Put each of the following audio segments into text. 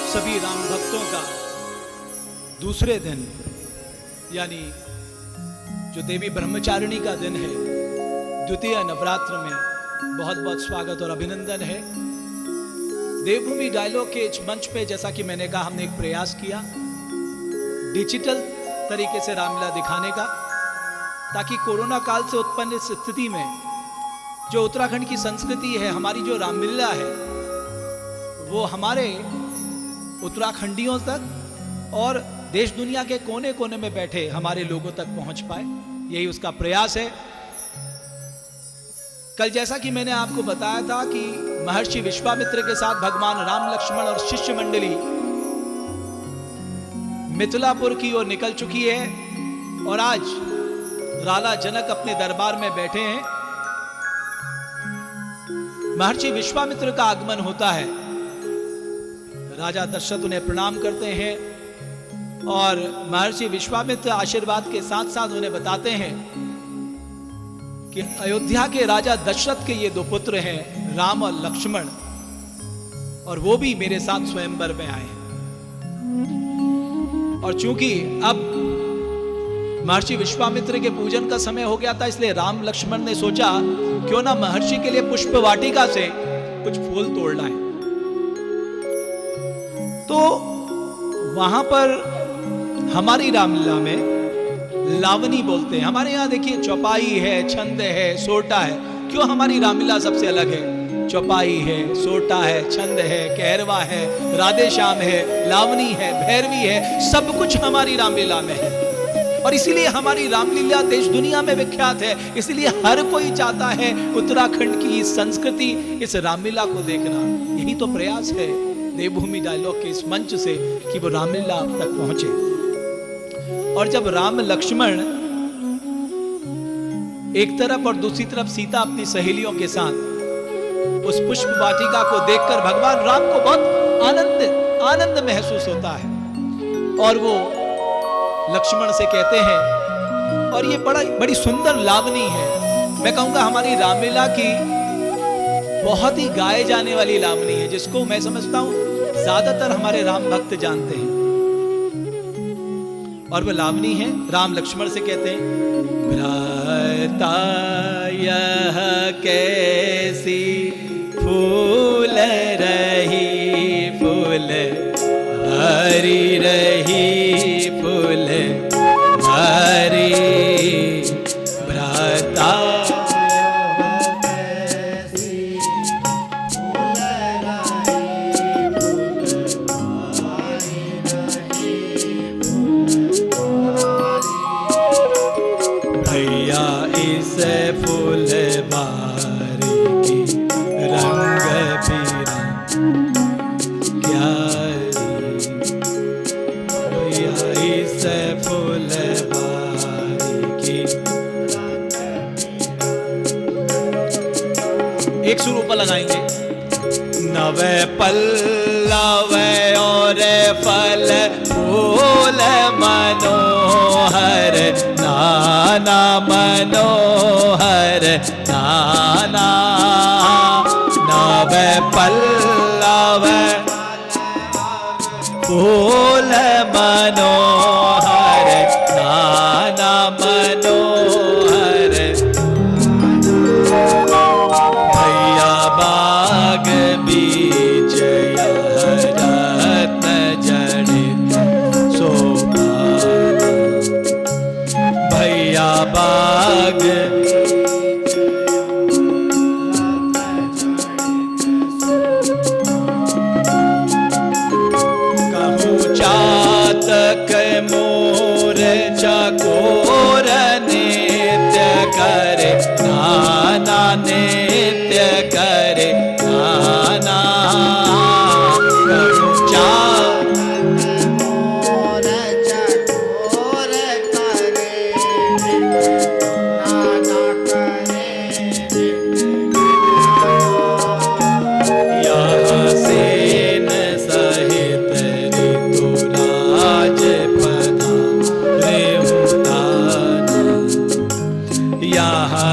सभी राम भक्तों का दूसरे दिन यानी जो देवी ब्रह्मचारिणी का दिन है, द्वितीय नवरात्र में बहुत बहुत स्वागत और अभिनंदन है। देवभूमि डायलॉग के इस मंच पे जैसा कि मैंने कहा, हमने एक प्रयास किया डिजिटल तरीके से रामलीला दिखाने का, ताकि कोरोना काल से उत्पन्न इस स्थिति में जो उत्तराखंड की संस्कृति है, हमारी जो रामलीला है, वो हमारे उत्तराखंडियों तक और देश दुनिया के कोने कोने में बैठे हमारे लोगों तक पहुंच पाए। यही उसका प्रयास है। कल जैसा कि मैंने आपको बताया था कि महर्षि विश्वामित्र के साथ भगवान राम, लक्ष्मण और शिष्य मंडली मिथिलापुर की ओर निकल चुकी है और आज राजा जनक अपने दरबार में बैठे हैं। महर्षि विश्वामित्र का आगमन होता है, राजा दशरथ उन्हें प्रणाम करते हैं और महर्षि विश्वामित्र आशीर्वाद के साथ साथ उन्हें बताते हैं कि अयोध्या के राजा दशरथ के ये दो पुत्र हैं, राम और लक्ष्मण, और वो भी मेरे साथ स्वयंवर में आए हैं। और चूंकि अब महर्षि विश्वामित्र के पूजन का समय हो गया था, इसलिए राम लक्ष्मण ने सोचा क्यों ना महर्षि के लिए पुष्प वाटिका से कुछ फूल तोड़ लाएं। तो वहां पर हमारी रामलीला में लावनी बोलते हैं। हमारे यहाँ देखिए चौपाई है, छंद है, सोटा है। क्यों हमारी रामलीला सबसे अलग है? चौपाई है, सोटा है, छंद है, कहरवा है, राधे श्याम है, लावनी है, भैरवी है, सब कुछ हमारी रामलीला में है। और इसीलिए हमारी रामलीला देश दुनिया में विख्यात है। इसलिए हर कोई चाहता है उत्तराखंड की संस्कृति, इस रामलीला को देखना। यही तो प्रयास है देवभूमि डायलॉग के इस मंच से कि वो रामलीला अब तक पहुंचे। और जब राम लक्ष्मण एक तरफ और दूसरी तरफ सीता अपनी सहेलियों के साथ उस पुष्प वाटिका को देखकर भगवान राम को बहुत आनंद महसूस होता है और वो लक्ष्मण से कहते हैं, और ये बड़ी सुंदर लावनी है। मैं कहूंगा हमारी रामलीला की बहुत ही गाए जाने वाली लावनी है, जिसको मैं समझता हूं ज्यादातर हमारे राम भक्त जानते हैं। और वो लावनी है, राम लक्ष्मण से कहते हैं, भ्राता यह कैसी फूल रही, फूल हरी रही, फूल हरी, भ्राता फूल बारी की रंग बिरंग क्या इस फूल बारी की। एक सुर ऊपर लगाएंगे। नवे पल्लव और फल फूल मनोहर, नाना मनोहर नाना। नव पल्लव फूल मनोहर, नाना मनोहर। भैया बाग बीच रत्न जड़ित शोभा, भैया बाग कहूँ चातक मोर चकोर नित्य करे, नाना नित्य करे नाना। कहूँ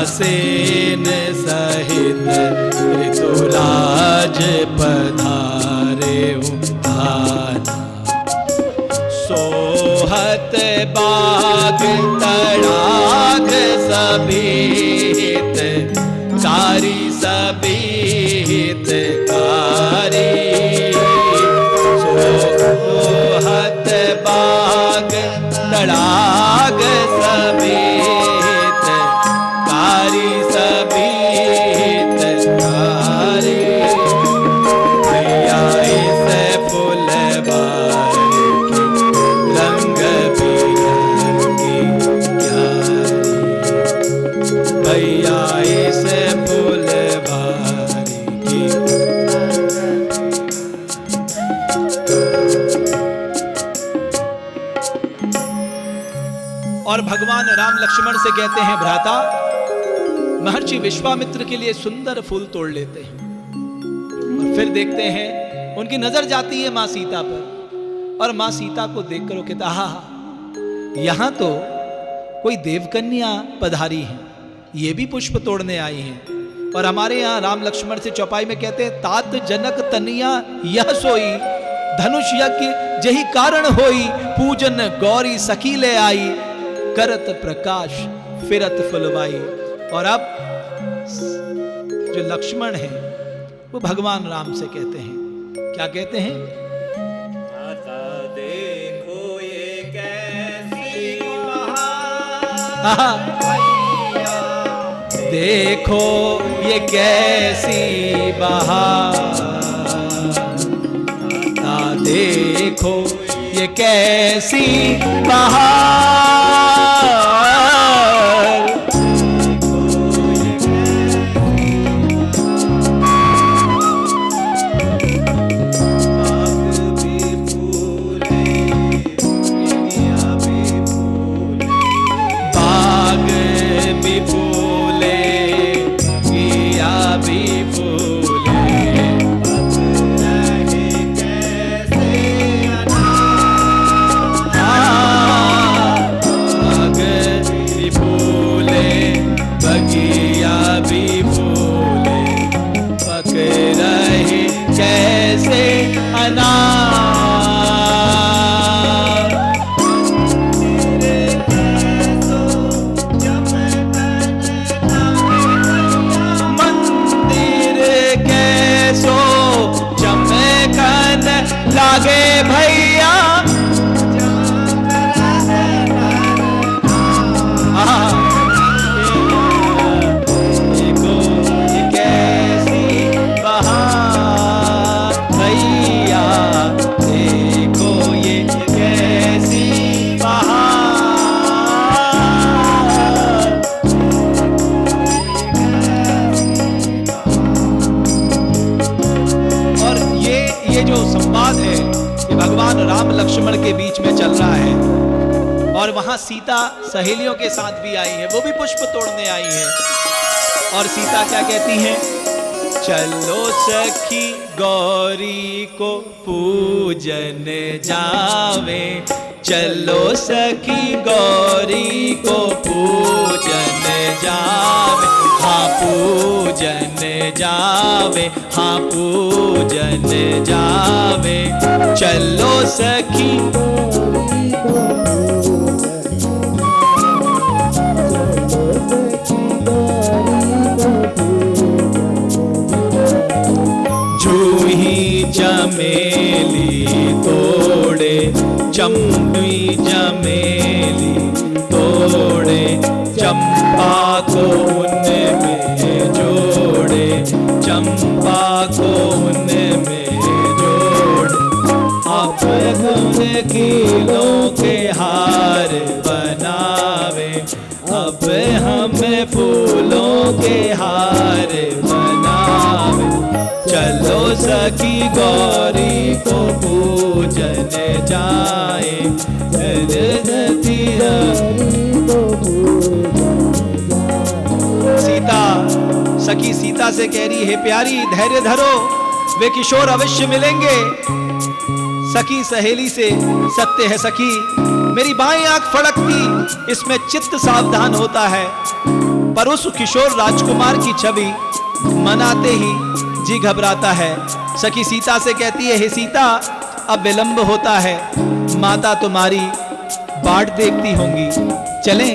सेन सहित ऋतुराज पधारे उधार। सोहत बाग तड़ाग सभीत कारी सभीत कारी। सोहत बाग तड़ाग सभीत कारी सभीत कारी। भैया इस फुलवारी रंग बिरंगी क्यारी। भैया इस फुलवारी की। और भगवान राम लक्ष्मण से कहते हैं, भ्राता महर्षि विश्वामित्र के लिए सुंदर फूल तोड़ लेते हैं। और फिर देखते हैं उनकी नजर जाती है मां सीता पर, और मां सीता को देखकर वो कहता, हा यहां तो कोई देवकन्या पधारी है, ये भी पुष्प तोड़ने आई हैं। और हमारे यहाँ राम लक्ष्मण से चौपाई में कहते हैं, तात जनक तनिया यह सोई धनुष यज्ञ जही कारण होई। पूजन गौरी सखी ले आई करत प्रकाश फिरत फुलवाई। और अब जो लक्ष्मण है वो भगवान राम से कहते हैं, क्या कहते हैं? देखो ये कैसी देखो ये कैसी बहार। देखो ये कैसी बहार। बाग भी फूले किया भी फूले। बगिया भी फूले पक रहे कैसे अनार। मंदिर कैसो चमकन लागे भैया। भगवान राम लक्ष्मण के बीच में चल रहा है, और वहां सीता सहेलियों के साथ भी आई है, वो भी पुष्प तोड़ने आई है। और सीता क्या कहती हैं? चलो सखी गौरी को पूजन जावे। चलो सखी गौरी को पूजन जावे। हाँ पूजन जावे, हाँ पूजन जावे। चलो सखी जूही चमेली तोड़े, चंपी चमेली तोड़े। चंपा को उनमें जोड़े, चंपा को उनमें जोड़े। अब गुण कीलों के हार बनावे। अब हमें फूलों के हार बनावे। चलो सखी गौरी को पूजन जाए। सीता सखी सीता से कह रही है, प्यारी धैर्य धरो, वे किशोर अवश्य मिलेंगे। सखी सहेली से, सत्य है सखी, मेरी बाएं आंख फड़कती, इसमें चित्त सावधान होता है। पर उस किशोर राजकुमार की छवि मनाते ही जी घबराता है। सखी सीता से कहती है, हे सीता अब विलंब होता है, माता तुम्हारी बाट देखती होंगी। चलें,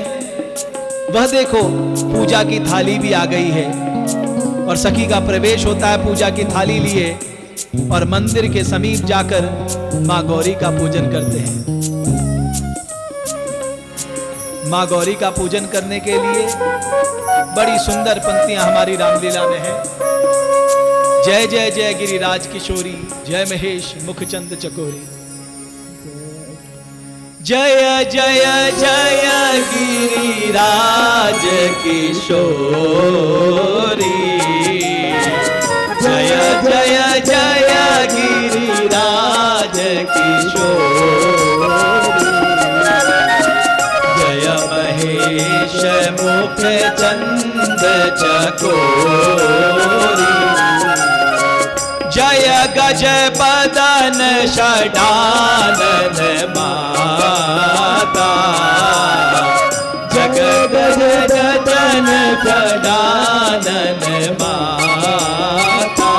वह देखो पूजा की थाली भी आ गई है और सखी का प्रवेश होता है पूजा की थाली लिए और मंदिर के समीप जाकर मां गौरी का पूजन करते हैं। मां गौरी का पूजन करने के लिए बड़ी सुंदर पंक्तियां हमारी रामलीला में है। जय जय जय गिरिराज किशोरी, जय महेश मुखचंद चकोरी। जय जय जय गिरिराज किशोरी, जय जय जय गिरिराज किशोरी, जय महेश मुखचंद चकोरी, जय गज बदन षडानन माता, जगत जन षडानन माता,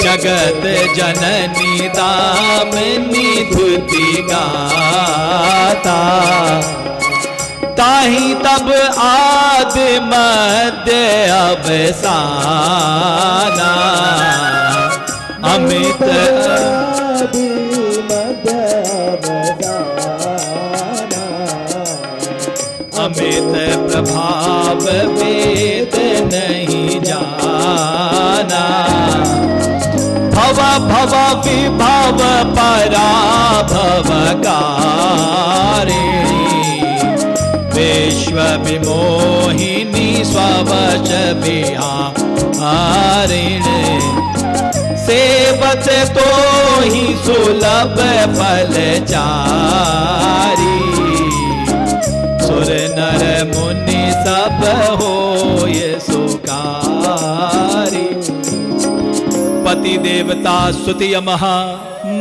जगत जननी दामिनी धुति गाता, ताही तब आद मध्य अवसाना, अमित अमित प्रभाव वेद नहीं जाना, भव भव विभव पराभव कारिणी, विश्व विमोहिनी स्ववश बिहारिणी, सेवत तो ही सुलभ फलचारी, सुर नर मुनि सब होय सुखारी, पति देवता स्तुति महा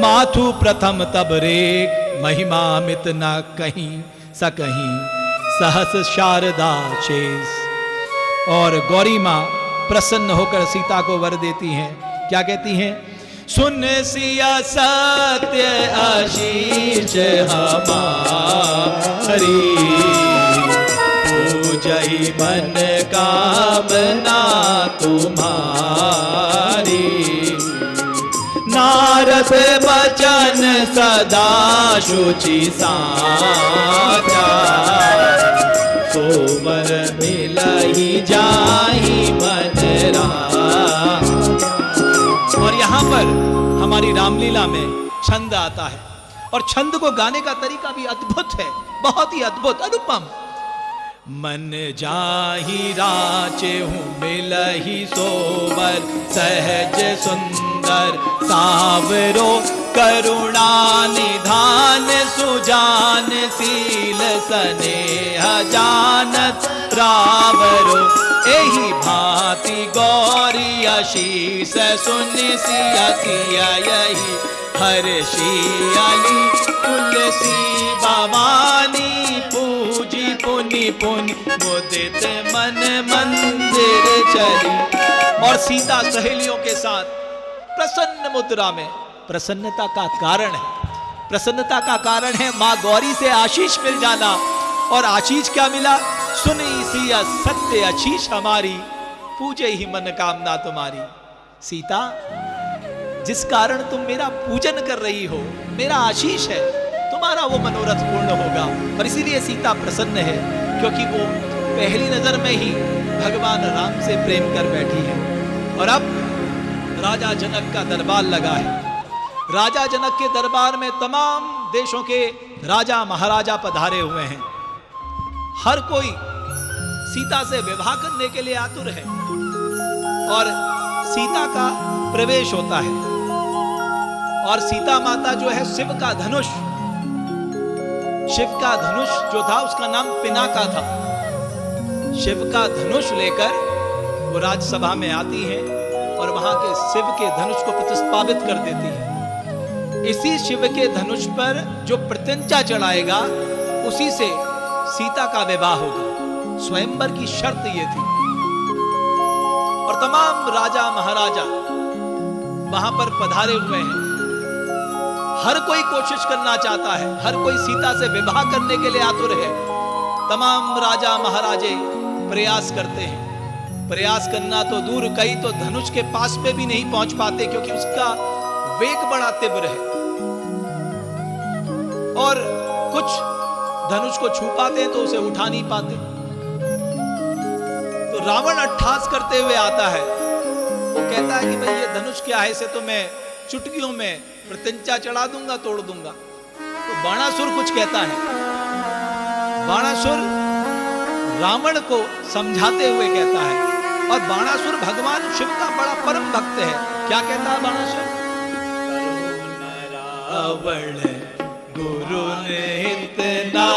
माथु प्रथम तब रेख, महिमा मित न कहीं सकहीं सहस शारदा शेष। और गौरी मां प्रसन्न होकर सीता को वर देती हैं। क्या कहती हैं? सुन सिया सत्य आशीष हमारी, पूजई मन कामना तुम्हारी, नारद बचन सदा शुचि साचा, सोवर मिलहि जाहि मन राजा। और यहाँ पर हमारी रामलीला में छंद आता है और छंद को गाने का तरीका भी अद्भुत है, बहुत ही अद्भुत, अनुपम। मन जाहि राचे हूँ मिलहि सोवर, सहज सुंदर सावरो, करुणा निधान सुजान, शील स्नेह जानत रावरो, एहि भांति गौरी आशीष सुनि सिया किया यही, हर्षियाली तुलसी भवानी, पूजी पुनि पुनि मुदित मन मंदिर चली। और सीता सहेलियों के साथ प्रसन्न मुद्रा में, प्रसन्नता का कारण है, प्रसन्नता का कारण है मां गौरी से आशीष मिल जाना। और आशीष क्या मिला? सुनी सिया सत्य आशीष हमारी, पूजे ही मन कामना तुम्हारी। सीता, जिस कारण तुम मेरा पूजन कर रही हो, मेरा आशीष है, तुम्हारा वो मनोरथ पूर्ण होगा। और इसीलिए सीता प्रसन्न है, क्योंकि वो पहली नजर में ही भगवान राम से प्रेम कर बैठी है। और अब राजा जनक का दरबार लगा है। राजा जनक के दरबार में तमाम देशों के राजा महाराजा पधारे हुए हैं। हर कोई सीता से विवाह करने के लिए आतुर है। और सीता का प्रवेश होता है और सीता माता जो है शिव का धनुष, शिव का धनुष जो था उसका नाम पिनाका था। शिव का धनुष लेकर वो राज्यसभा में आती है और वहां के शिव के धनुष को प्रतिस्थापित कर देती है। इसी शिव के धनुष पर जो प्रत्यंचा चढ़ाएगा उसी से सीता का विवाह होगा। स्वयंवर की शर्त ये थी। और तमाम राजा महाराजा वहां पर पधारे हुए हैं। हर कोई कोशिश करना चाहता है, हर कोई सीता से विवाह करने के लिए आतुर है। तमाम राजा महाराजे प्रयास करते हैं, प्रयास करना तो दूर, कई तो धनुष के पास में भी नहीं पहुंच पाते क्योंकि उसका वेग बड़ा तीव्र है, और कुछ धनुष को छू पाते हैं तो उसे उठा नहीं पाते। तो रावण अट्ठास करते हुए आता है, वो कहता है कि भाई ये धनुष क्या है, इसे तो मैं चुटकियों में प्रत्यंचा चढ़ा दूंगा, तोड़ दूंगा। तो बाणासुर कुछ कहता है, बाणासुर रावण को समझाते हुए कहता है, और बाणासुर भगवान शिव का बड़ा परम भक्त है। क्या कहता है बाणासुर? रावण गुरु ने इतना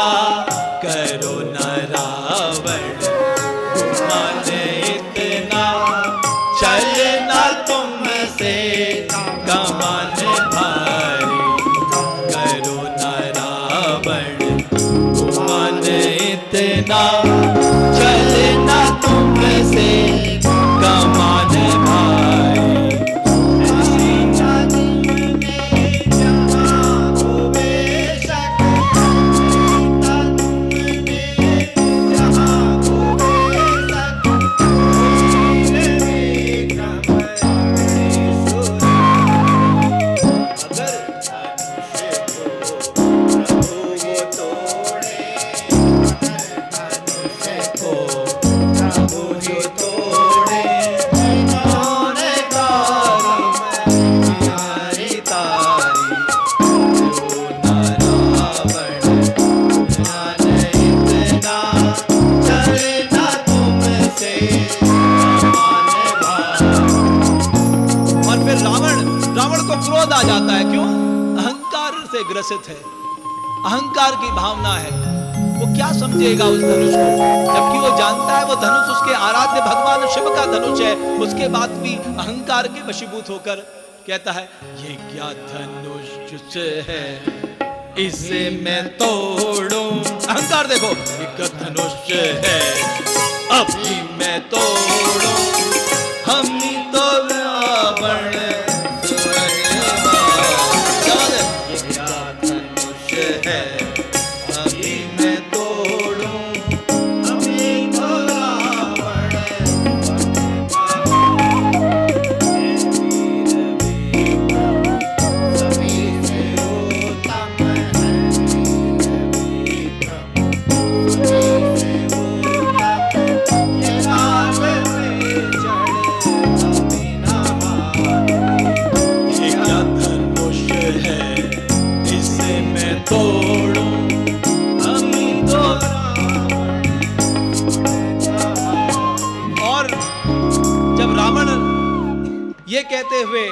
करो न रावण, गुमान इतना चलना तुमसे कमान भारी, करो न रावण गुमान इतना चलना तुमसे कमान भारी। क्रोध आ जाता है, क्यों? अहंकार से ग्रसित है, अहंकार की भावना है। वो क्या समझेगा उस धनुष को, जबकि वो जानता है वो धनुष उसके आराध्य भगवान शिव का धनुष है। उसके बाद भी अहंकार के वशीभूत होकर कहता है, ये क्या धनुष है, इसे मैं तोड़ूं। अहंकार देखो, एक धनुष है अभी मैं तोड़ूं, हम तो रावण है अभी मैं तोड़ूं, अभी तो रावण सभी से उत्तम है, ये राग में चढ़े अभी ना हारे। ये क्या धनुष है, इसे मैं तोड़ूं, अभी तो और जब रावण ये कहते हुए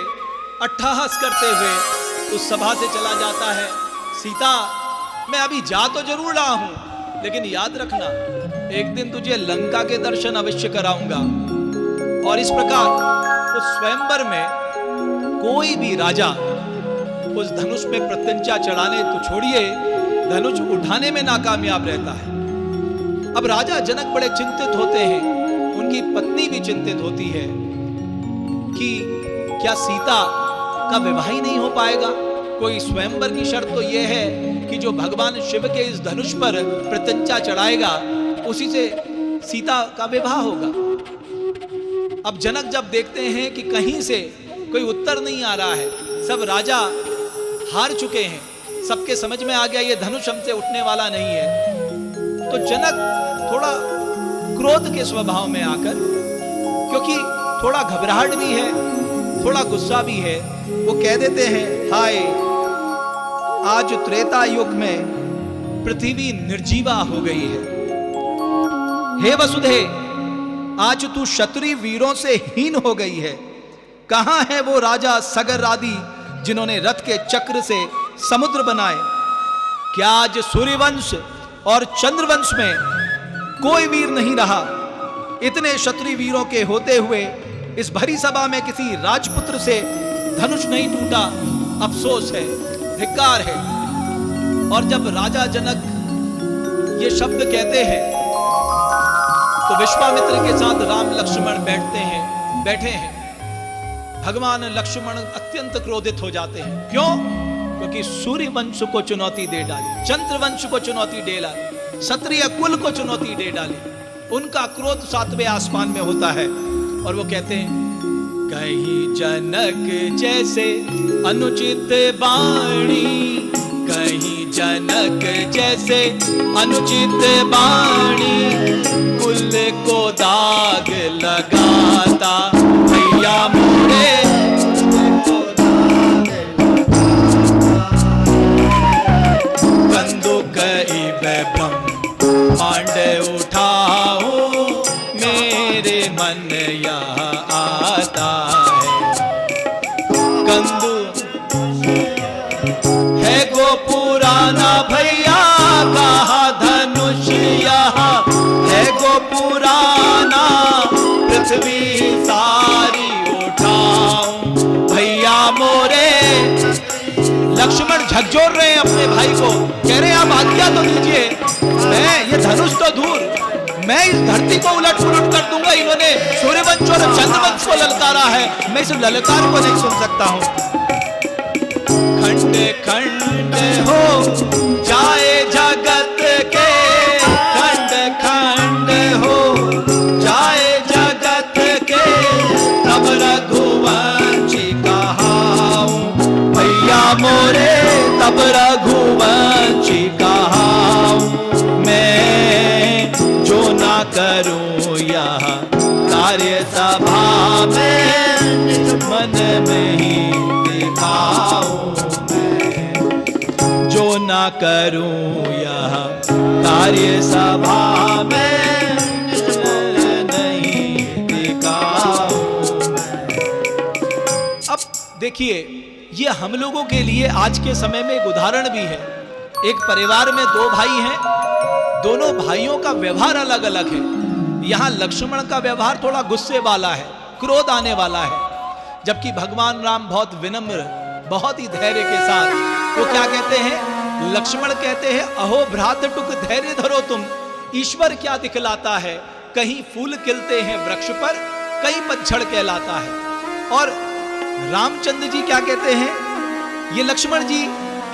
अट्ठहास करते हुए उस सभा से चला जाता है, सीता मैं अभी जा तो जरूर रहा हूं, लेकिन याद रखना एक दिन तुझे लंका के दर्शन अवश्य कराऊंगा। और इस प्रकार उस स्वयंवर में कोई भी राजा उस धनुष में प्रत्यंचा चढ़ाने तो छोड़िए, धनुष उठाने में नाकामयाब रहता है। अब राजा जनक बड़े चिंतित होते हैं, उनकी पत्नी भी चिंतित होती है कि क्या सीता का विवाह ही नहीं हो पाएगा। कोई स्वयंवर की शर्त तो यह है कि जो भगवान शिव के इस धनुष पर प्रत्यंचा चढ़ाएगा उसी से सीता का विवाह होगा। अब जनक जब देखते हैं कि कहीं से कोई उत्तर नहीं आ रहा है, सब राजा हार चुके हैं, सबके समझ में आ गया ये धनुष हमसे उठने वाला नहीं है, तो जनक थोड़ा क्रोध के स्वभाव में आकर, क्योंकि थोड़ा घबराहट भी है, थोड़ा गुस्सा भी है, वो कह देते हैं, हाय आज त्रेता युग में पृथ्वी निर्जीवा हो गई है। हे वसुधे, आज तू क्षत्रिय वीरों से हीन हो गई है। कहां है वो राजा सगर आदि जिन्होंने रथ के चक्र से समुद्र बनाए? क्या आज सूर्यवंश और चंद्रवंश में कोई वीर नहीं रहा? इतने क्षत्रिय वीरों के होते हुए इस भरी सभा में किसी राजपुत्र से धनुष नहीं टूटा, अफसोस है, धिक्कार है। और जब राजा जनक ये शब्द कहते हैं तो विश्वामित्र के साथ राम लक्ष्मण बैठे हैं। भगवान लक्ष्मण अत्यंत क्रोधित हो जाते हैं। क्यों? क्योंकि सूर्य वंश को चुनौती दे डाली, चंद्र वंश को चुनौती दे डाली, क्षत्रिय कुल को चुनौती दे डाली। उनका क्रोध 7वें आसमान में होता है और वो कहते हैं, कहीं जनक जैसे अनुचित वाणी, कहीं जनक जैसे अनुचित वाणी, कुल को दाग लगाता भैया मोरे, कंदुक ब्रह्मांड उठाओ, मेरे मन यहाँ आता है। कंदु है गो पुराना भैया, कहा धनुष यहाँ है गो पुराना, पृथ्वी सारी उठाऊं भैया मोरे। लक्ष्मण झकझोर रहे हैं अपने भाई को, कह रहे हैं आप आज्ञा तो दीजिए, मैं ये धनुष तो दूर, मैं इस धरती को उलट पुलट कर दूंगा। इन्होंने सूर्यवंश और चंद्रवंश को ललकारा है, मैं इस ललकार को नहीं सुन सकता हूं। खंड खंड हो जाए जगत के, खंड खंड हो जाए जगत के, तब रघुवंशी कहाऊं भैया मोरे, तब रघुवंशी कहाऊं मैं। जो ना करूं यह कार्य सभा में, मन में ही दिखाऊं मैं। जो ना करूं यह कार्य सभा में, नहीं दिखाऊं मैं। अब देखिए, ये हम लोगों के लिए आज के समय में एक उदाहरण भी है। एक परिवार में 2 भाई हैं, दोनों भाइयों का व्यवहार अलग अलग है। यहां लक्ष्मण का व्यवहार थोड़ा गुस्से वाला है, क्रोध आने वाला है, जबकि भगवान राम बहुत विनम्र, बहुत ही धैर्य के साथ वो क्या कहते हैं, लक्ष्मण कहते हैं, अहो भ्रातृटुक धैर्य धरो तुम, ईश्वर क्या दिखलाता है, कहीं फूल खिलते हैं वृक्ष पर, कहीं पतझड़ कहलाता है। और रामचंद्र जी क्या कहते हैं, ये लक्ष्मण जी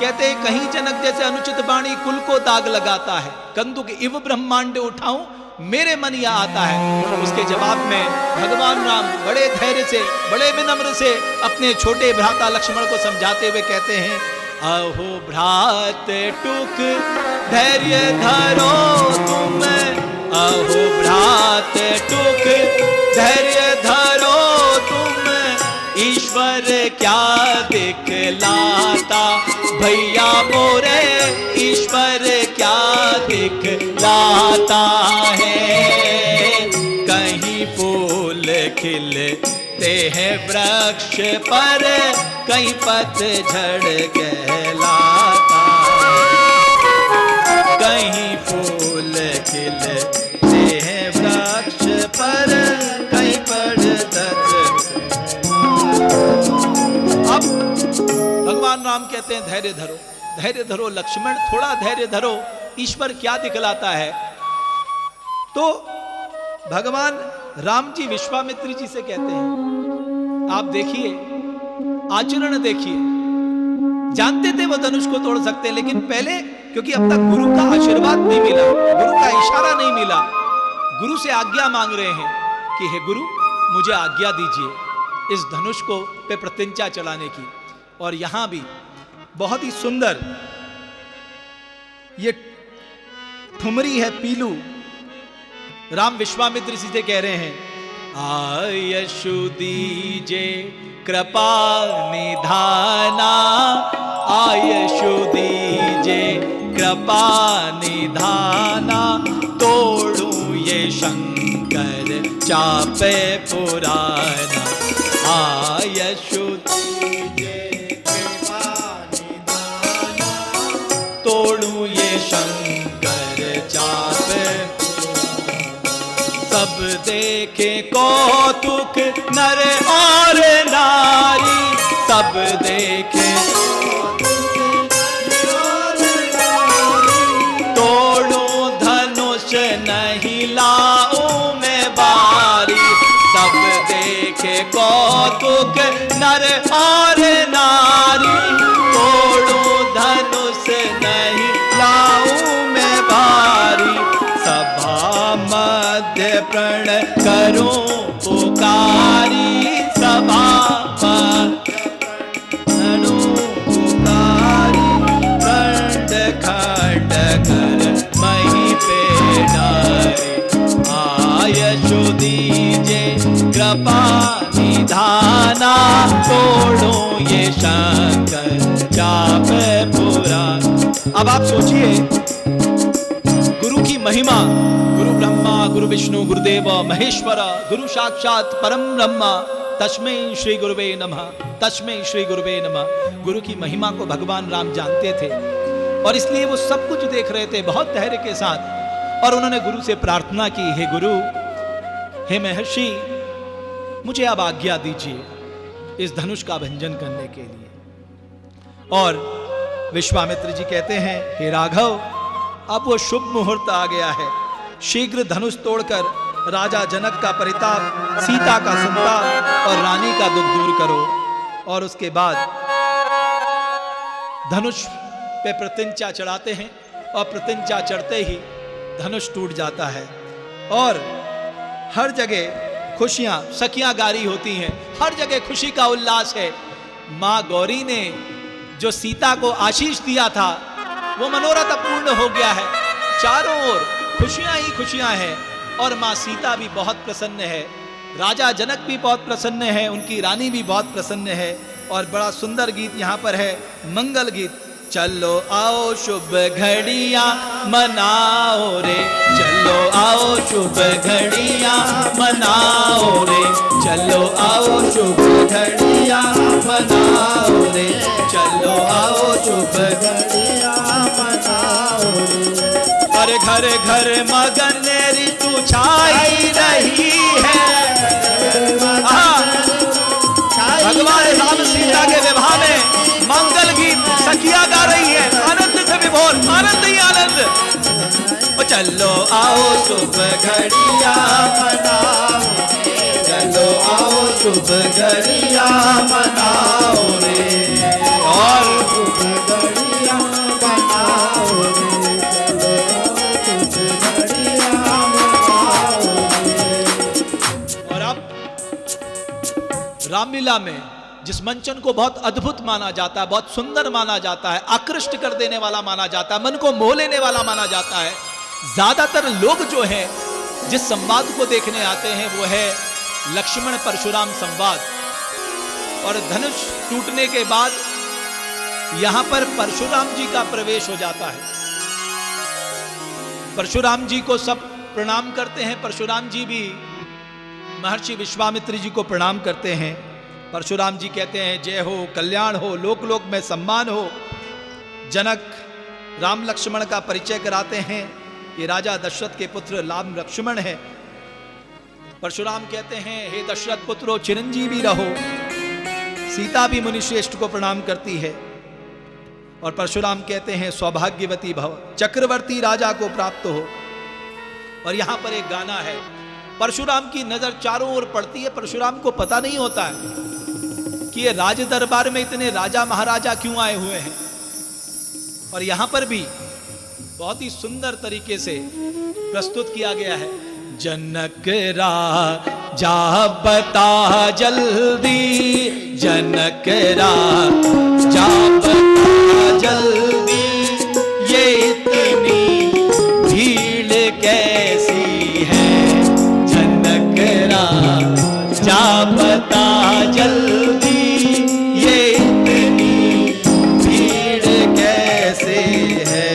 कहते हैं, कहीं जनक जैसे अनुचित वाणी कुल को दाग लगाता है, कंदुक इव ब्रह्मांड उठाऊं मेरे मन यहाँ आता है। उसके जवाब में भगवान राम बड़े धैर्य से, बड़े विनम्र से अपने छोटे भ्राता लक्ष्मण को समझाते हुए कहते हैं, अहो भ्रातृटुक धैर्य धरो तुम, अहो भ्रातृटुक धैर्य धरो तुम, ईश्वर क्या दिखलाता भैया मोरे, ईश्वर क्या दिखलाता है। कहीं फूल खिलते हैं वृक्ष पर, कहीं पतझड़ कहलाता है। कहीं फूल खिलते हैं वृक्ष पर, कहीं पतझड़। अब भगवान राम कहते हैं, धैर्य धरो, धैर्य धरो लक्ष्मण, थोड़ा धैर्य धरो, ईश्वर क्या दिखलाता है। तो भगवान राम जी विश्वामित्र जी से कहते हैं, आप देखिए, आचरण देखिए, जानते थे वो धनुष को तोड़ सकते, लेकिन पहले, क्योंकि अब तक गुरु का आशीर्वाद नहीं मिला, गुरु का इशारा नहीं मिला, गुरु से आज्ञा मांग रहे हैं कि हे गुरु मुझे आज्ञा दीजिए इस धनुष को पे प्रतिज्ञा चलाने की। और यहां भी बहुत ही सुंदर ये ठुमरी है, पीलू। राम विश्वामित्र जी से कह रहे हैं, आयशु दीजे कृपा निधाना, आयशु दीजे कृपा निधाना, तोड़ू ये शंकर चापे पुराना, आयशु दीजे कृपा निधाना, तोड़ू ये शंकर चापे। सब देखे कौतुक नर और नारी, सब देखे तोड़ू धनुष नहीं लाऊं मैं बारी, सब देखे कौतुक नर और नारी, तोड़ू पानी धाना, तोड़ो ये शंकर जाप पुराण। अब आप सोचिए गुरु की महिमा, गुरु ब्रह्मा गुरु विष्णु गुरुदेव महेश्वर, गुरु साक्षात परम ब्रह्मा, तस्मै श्री गुरुवे नमः, तस्मै श्री गुरुवे नमः। गुरु की महिमा को भगवान राम जानते थे और इसलिए वो सब कुछ देख रहे थे बहुत धैर्य के साथ। और उन्होंने गुरु से प्रार्थना की, हे गुरु, हे महर्षि, मुझे अब आज्ञा दीजिए इस धनुष का भंजन करने के लिए। और विश्वामित्र जी कहते हैं, हे राघव, अब वो शुभ मुहूर्त आ गया है, शीघ्र धनुष तोड़कर राजा जनक का परिताप, सीता का संताप और रानी का दुख दूर करो। और उसके बाद धनुष पे प्रतिंचा चढ़ाते हैं और प्रतिंचा चढ़ते ही धनुष टूट जाता है और हर जगह खुशियां, सखियां गारी होती हैं, हर जगह खुशी का उल्लास है। मां गौरी ने जो सीता को आशीष दिया था वो मनोरथ पूर्ण हो गया है। चारों ओर खुशियां ही खुशियां हैं और मां सीता भी बहुत प्रसन्न है, राजा जनक भी बहुत प्रसन्न है, उनकी रानी भी बहुत प्रसन्न है। और बड़ा सुंदर गीत यहाँ पर है, मंगल गीत। चलो आओ शुभ घड़ियां मनाओ रे, चलो आओ शुभ घड़ियां मनाओ रे, चलो आओ शुभ घड़ियां मनाओ रे, चलो आओ शुभ घड़ियां मनाओ रे। और घर घर मगन ऋतु छाई रही है। भगवान राम सीता के विवाह में मंगल गीत सखियां गा रही है, आनंद से विभोर, आनंद ही आनंद। चलो आओ शुभ घड़ियां मनाओ, चलो आओ शुभ घड़ियां मनाओ रे, और शुभ घड़ियां मनाओ रे, चलो शुभ घड़ियां मनाओ रे। और अब रामलीला में जिस मंचन को बहुत अद्भुत माना जाता है, बहुत सुंदर माना जाता है, आकृष्ट कर देने वाला माना जाता है, मन को मोह लेने वाला माना जाता है, ज्यादातर लोग जो हैं जिस संवाद को देखने आते हैं वो है लक्ष्मण परशुराम संवाद। और धनुष टूटने के बाद यहां पर परशुराम जी का प्रवेश हो जाता है। परशुराम जी को सब प्रणाम करते हैं, परशुराम जी भी महर्षि विश्वामित्र जी को प्रणाम करते हैं। परशुराम जी कहते हैं, जय हो, कल्याण हो, लोक लोक में सम्मान हो। जनक राम लक्ष्मण का परिचय कराते हैं, ये राजा दशरथ के पुत्र राम लक्ष्मण है। परशुराम कहते हैं, हे दशरथ पुत्रो, चिरंजीवी रहो। सीता भी मुनिश्रेष्ठ को प्रणाम करती है और परशुराम कहते हैं, सौभाग्यवती भव, चक्रवर्ती राजा को प्राप्त हो। और यहां पर एक गाना है, परशुराम की नजर चारों ओर पड़ती है, परशुराम को पता नहीं होता है कि ये राज दरबार में इतने राजा महाराजा क्यों आए हुए हैं। और यहां पर भी बहुत ही सुंदर तरीके से प्रस्तुत किया गया है। जनक राजा बता जल्दी, जनक राजा बता जल्दी, ये इतनी भीड़ कैसी है। जनक राजा बता जल्दी, ये इतनी भीड़ कैसे है।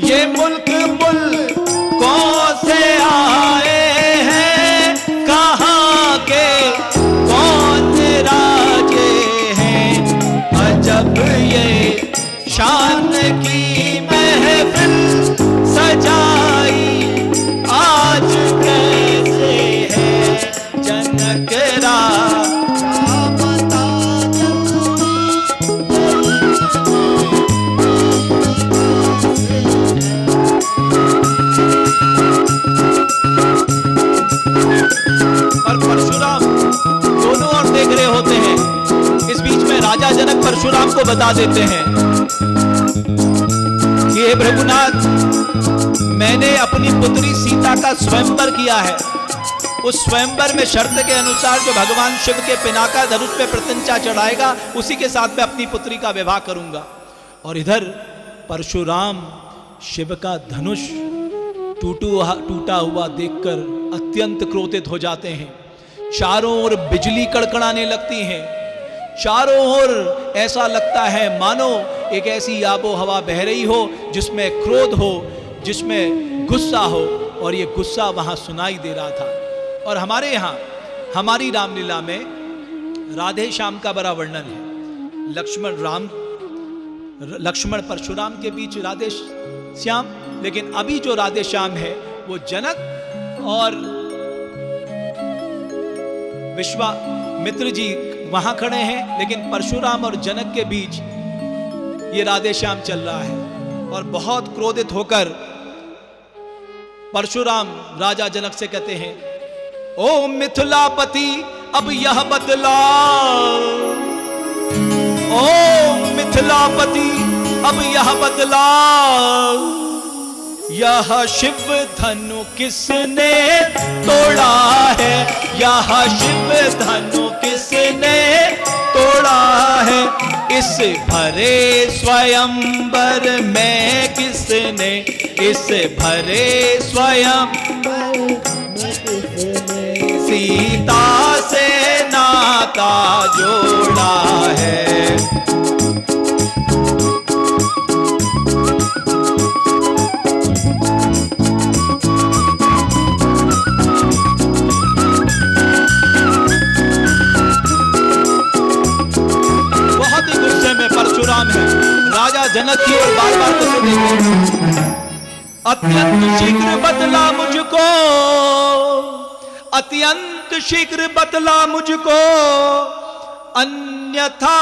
ये मुल्क मुल्कों से आए हैं, कहाँ के कौन राजे हैं। अजब ये शान की महफिल सजाई आज कैसे है। जनक राजा बता और परशुराम दोनों ओर देख रहे होते हैं। इस बीच में राजा जनक परशुराम को बता देते हैं कि हे भृगुनाथ, मैंने अपनी पुत्री सीता का स्वयंवर किया है। उस स्वयंवर में शर्त के अनुसार जो भगवान शिव के पिनाका धनुष पे प्रतिंचा चढ़ाएगा उसी के साथ मैं अपनी पुत्री का विवाह करूंगा। और इधर परशुराम शिव का धनुष टूटा हुआ देखकर अत्यंत क्रोधित हो जाते हैं। चारों ओर बिजली कड़कड़ाने लगती है, चारों ओर ऐसा लगता है मानो एक ऐसी आबो हवा बह रही हो जिसमें क्रोध हो, जिसमें गुस्सा हो, और ये गुस्सा वहां सुनाई दे रहा था। और हमारे यहाँ हमारी रामलीला में राधे श्याम का बड़ा वर्णन है। लक्ष्मण परशुराम के बीच राधे श्याम, लेकिन अभी जो राधे श्याम है वो जनक और विश्वामित्र जी वहां खड़े हैं, लेकिन परशुराम और जनक के बीच ये राधे श्याम चल रहा है। और बहुत क्रोधित होकर परशुराम राजा जनक से कहते हैं, ओ मिथिलापति अब यह बदला, ओ मिथिलापति अब यह बदला, यह शिव धनु किसने तोड़ा है, यह शिव धनु किसने तोड़ा है, इस भरे स्वयंवर में किसने, इस भरे स्वयंवर में किसने सीता से नाता जोड़ा है। परशुराम है, राजा जनक की ओर बार बार तो देखे, अत्यंत शीघ्र बदला मुझको, अत्यंत शीघ्र बदला मुझको, अन्यथा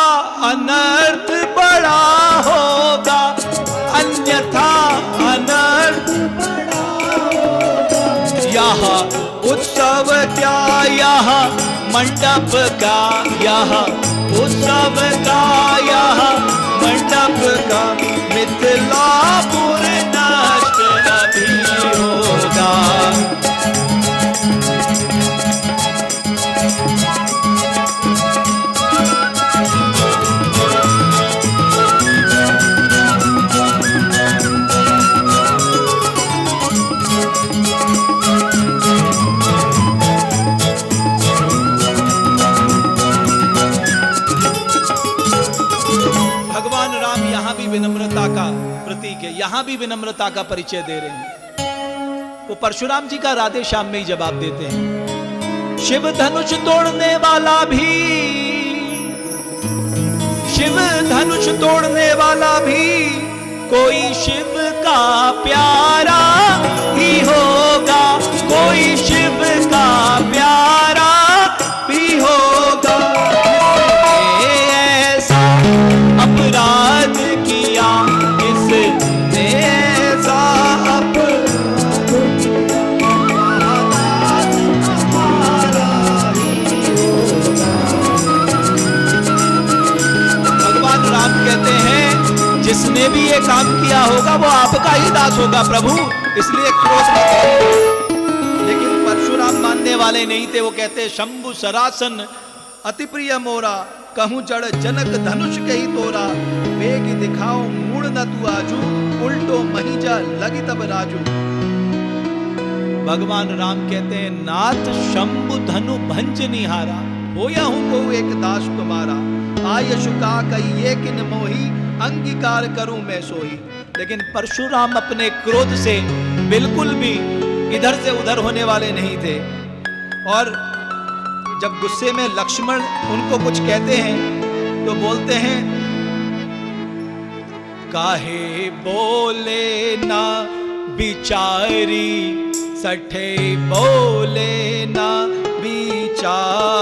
अनर्थ बड़ा होगा, अन्यथा अनर्थ बड़ा होगा। यह उत्सव क्या, यह मंडप का, यह उत्सव का, यह मंडप का, मिथिलापुर नष्ट अभी होगा। विनम्रता का प्रतीक है, यहां भी विनम्रता का परिचय दे रहे हैं। वो परशुराम जी का राधे श्याम में ही जवाब देते हैं, शिव धनुष तोड़ने वाला भी, शिव धनुष तोड़ने वाला भी कोई शिव का प्यारा ही होगा, कोई शिव का प्यारा भी होगा। ऐसा अपराध किया किसने, ऐसा अपराध भगवान राम कहते हैं जिसने भी ये काम किया होगा वो आपका ही दास होगा प्रभु, इसलिए क्रोध मत करो। लेकिन परशुराम मानने वाले नहीं थे, वो कहते शंभु सरासन अति प्रिय मोरा, कहूं जड़ जनक धनुष कही तोरा, वेग दिखाओ मूड न तू आजू, उल्टो महिजा लगी तब राजू। भगवान राम कहते हैं नाथ शंभु धनु भंज निहारा, होया हूं को एक दास तुम्हारा, आयशु का कही ये किन मोही, अंगीकार करूं मैं सोई। लेकिन परशुराम अपने क्रोध से बिल्कुल भी इधर से उधर होने वाले नहीं थे, और जब गुस्से में लक्ष्मण उनको कुछ कहते हैं तो बोलते हैं, काहे बोले ना बिचारी, सठे बोले ना बिचारी,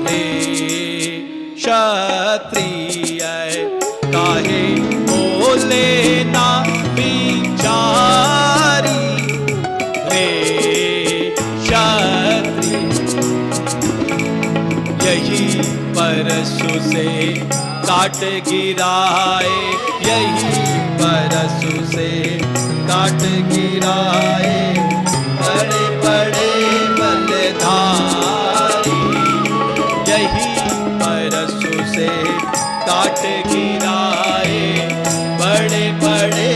रे क्षत्रिय काहे बोले ना बिचारी, रे यही परसु से काट गिराए, यही परसु से काट गिराए, बड़े बड़े बलधारी, यही परसु से काट गिराए, बड़े बड़े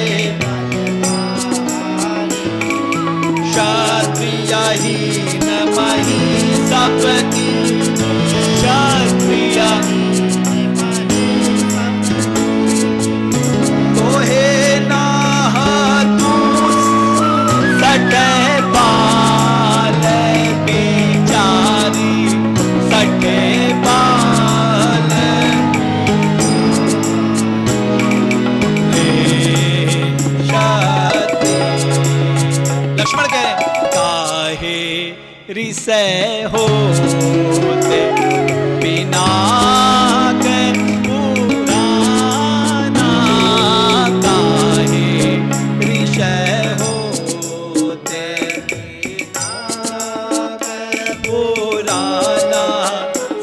दीन मही सबकी क्षत्रिय तोहे नाह तू सटे बाल बेचारी सटे बाल लक्ष्मण कह रहे काहे रिसय होते बिना के पुराना काहे रिसय होते बिना के पुराना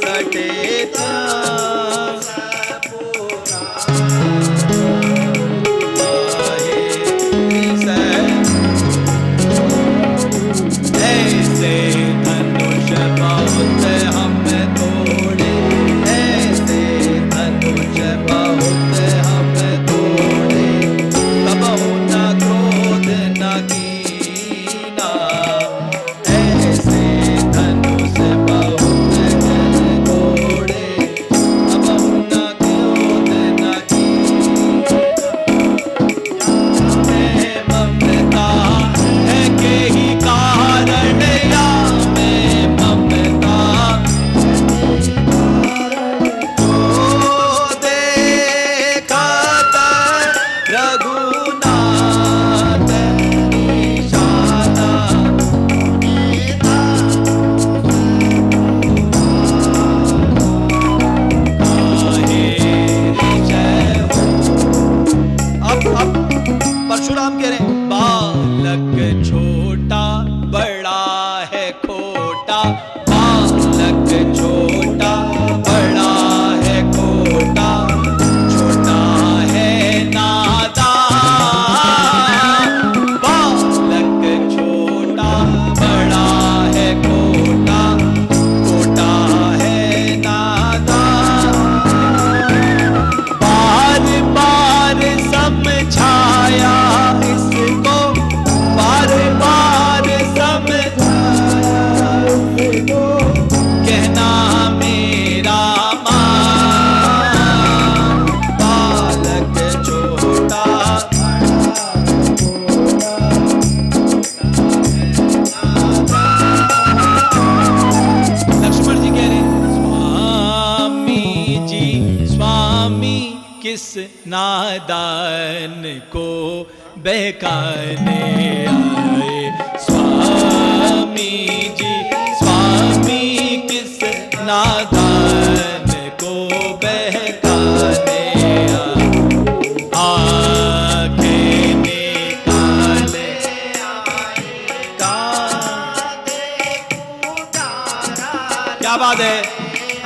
सटेता ऐसे धनुष बहुत हम तोड़े ऐसे धनुष बहुत हम तोड़े तब न क्रोध न कीना ऐसे धनुष बहुत हम तोड़े तब न क्रोध न कीना ममता है के ही कारण या मैं ममता तो देखत रघुनाथ निशाना काहे जय हो। अब परशुराम कह रहे हैं बालक छोटा बड़ा है खोटा बालक छोटा बड़ा है खोटा छोटा है नादान बालक छोटा बड़ा है खोटा खोटा है नादान बार बार समझाया इसको बार बार समझाया इसको कहना मेरा मान बालक छोटा लक्ष्मण जी कह रहे स्वामी जी स्वामी किस नादान को बहकाने आए स्वामी जी स्वामी किस नादान को बहकाने आए आंखें निकाले क्या बात है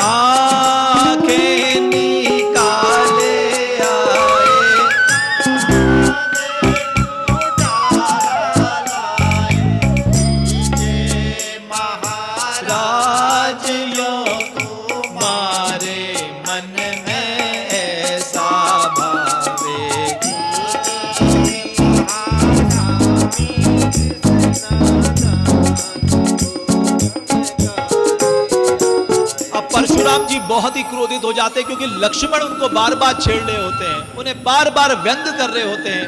आंखें निकाले आए महाराज यो तुम्हारे मन में ऐसा भावे अब परशुराम जी बहुत ही क्रोधित हो जाते हैं क्योंकि लक्ष्मण उनको बार बार छेड़ रहे होते हैं उन्हें बार बार व्यंग कर रहे होते हैं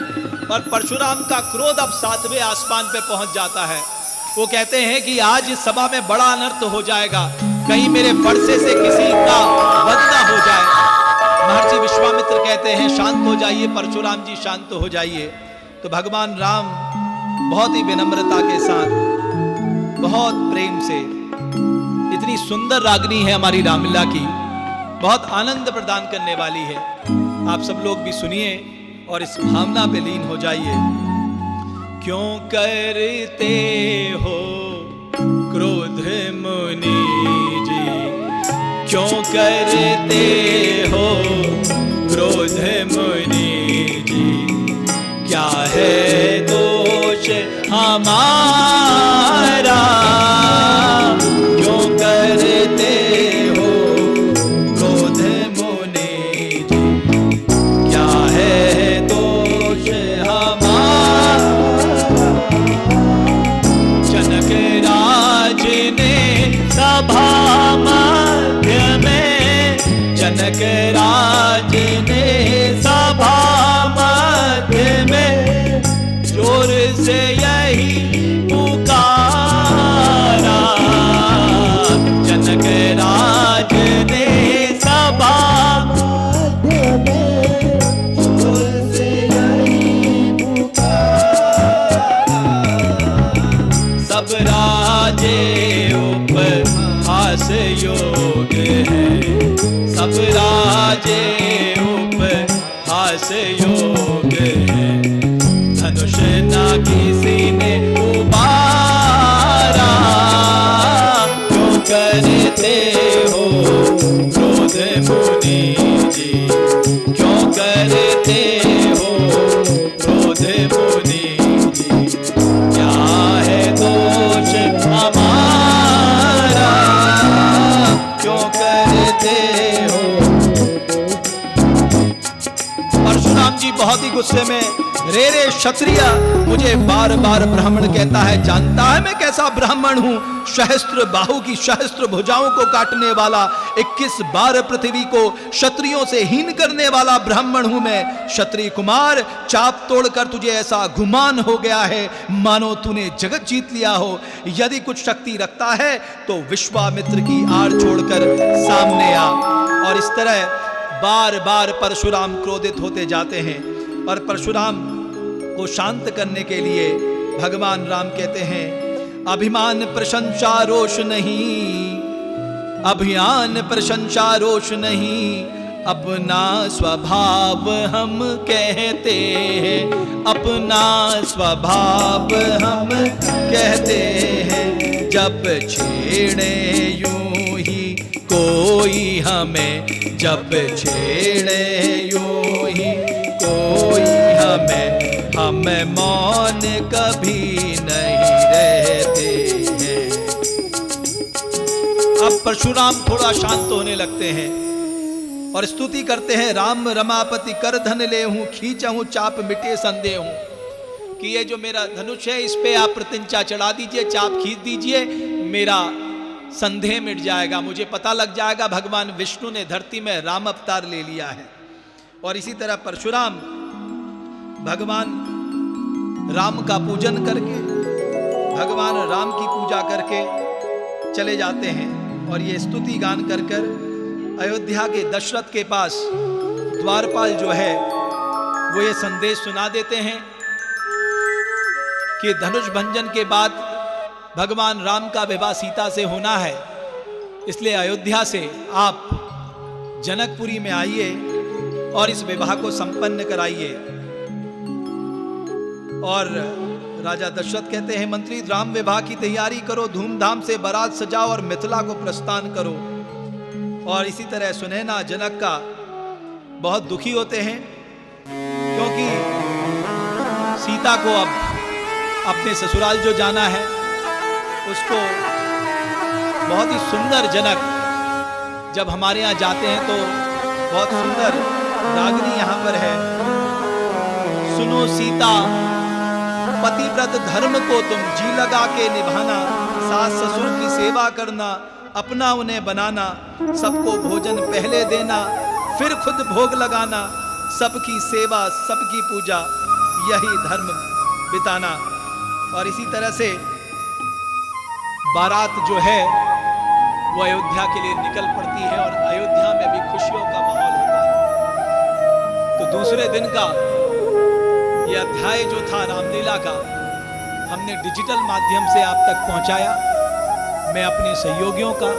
और परशुराम का क्रोध अब 7वें आसमान पे पहुंच जाता है। वो कहते हैं कि आज इस सभा में बड़ा अनर्थ हो जाएगा कहीं मेरे फरसे से किसी का वध ना हो जाए। महर्षि विश्वामित्र कहते हैं शांत हो जाइए परशुराम जी शांत हो जाइए। तो भगवान राम बहुत ही विनम्रता के साथ बहुत प्रेम से इतनी सुंदर रागनी है हमारी रामलीला की बहुत आनंद प्रदान करने वाली है। आप सब लोग भी सुनिए और इस भावना पे लीन हो जाइए। क्यों करते हो क्रोध मुनि जी क्यों करते हो क्रोध मुनि जी क्या है दोष हमारा क्यों करते हो क्रोध मुनि जी क्या है दोष हमारा जनक राज हास योग है, सब राजे उपहास योग है। धनुष ना किसी ने उबारा, क्यों करते हो क्रोध मुनि जी, क्यों करते हो क्रोध मुनि जी। क्या है दोष हमारा, क्यों करते हो। परशुराम जी बहुत ही गुस्से में, रे रे क्षत्रिय, मुझे बार बार ब्राह्मण कहता है, जानता है मैं कैसा ब्राह्मण हूं। सहस्त्र बाहु की सहस्त्र भुजाओं को काटने वाला, 21 बार पृथ्वी को क्षत्रियों से हीन करने वाला ब्राह्मण हूं मैं। क्षत्रिय कुमार, चाप तोड़कर तुझे ऐसा गुमान हो गया है मानो तूने जगत जीत लिया हो। यदि कुछ शक्ति रखता है तो विश्वामित्र की आड़ छोड़कर सामने आ। और इस तरह बार बार परशुराम क्रोधित होते जाते हैं। और परशुराम को शांत करने के लिए भगवान राम कहते हैं, अभिमान प्रशंसा रोष नहीं, अभिमान प्रशंसा रोष नहीं, अपना स्वभाव हम कहते हैं, अपना स्वभाव हम कहते हैं। जब छेड़े यूं ही कोई हमें, जब छेड़े यूं ही कोई हमें, हम मौन कभी नहीं रहते हैं। अब परशुराम थोड़ा शांत होने लगते हैं और स्तुति करते हैं, राम रमापति कर धन ले हूं, खींचा हूं चाप मिटे संदेह हूं। कि ये जो मेरा धनुष है इस पे आप प्रत्यंचा चढ़ा दीजिए, चाप खींच दीजिए, मेरा संदेह मिट जाएगा, मुझे पता लग जाएगा भगवान विष्णु ने धरती में राम अवतार ले लिया है। और इसी तरह परशुराम भगवान राम का पूजन करके, भगवान राम की पूजा करके चले जाते हैं। और ये स्तुति गान कर कर अयोध्या के दशरथ के पास द्वारपाल जो है वो ये संदेश सुना देते हैं कि धनुष भंजन के बाद भगवान राम का विवाह सीता से होना है, इसलिए अयोध्या से आप जनकपुरी में आइए और इस विवाह को संपन्न कराइए। और राजा दशरथ कहते हैं, मंत्री राम विवाह की तैयारी करो, धूमधाम से बारात सजाओ और मिथिला को प्रस्थान करो। और इसी तरह सुनैना जनक का बहुत दुखी होते हैं क्योंकि सीता को अब अपने ससुराल जो जाना है उसको बहुत ही सुंदर जनक, जब हमारे यहाँ जाते हैं तो बहुत सुंदर रागनी यहाँ पर है, सुनो सीता पतिव्रत धर्म को तुम जी लगा के निभाना, सास ससुर की सेवा करना, अपना उन्हें बनाना, सबको भोजन पहले देना फिर खुद भोग लगाना, सबकी सेवा सबकी पूजा यही धर्म बिताना। और इसी तरह से बारात जो है वो अयोध्या के लिए निकल पड़ती है और अयोध्या में भी खुशियों का माहौल होता है। तो दूसरे दिन का यह अध्याय जो था रामलीला का हमने डिजिटल माध्यम से आप तक पहुंचाया। मैं अपने सहयोगियों का,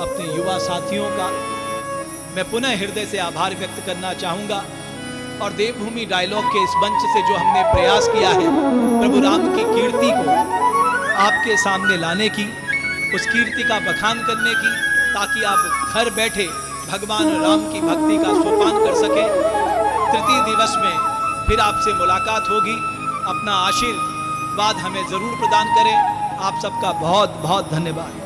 अपने युवा साथियों का मैं पुनः हृदय से आभार व्यक्त करना चाहूँगा। और देवभूमि डायलॉग के इस मंच से जो हमने प्रयास किया है प्रभु राम की कीर्ति को आपके सामने लाने की, उस कीर्ति का बखान करने की, ताकि आप घर बैठे भगवान राम की भक्ति का सोपान कर सकें। तृतीय दिवस में फिर आपसे मुलाकात होगी। अपना आशीर्वाद हमें जरूर प्रदान करें। आप सबका बहुत बहुत धन्यवाद।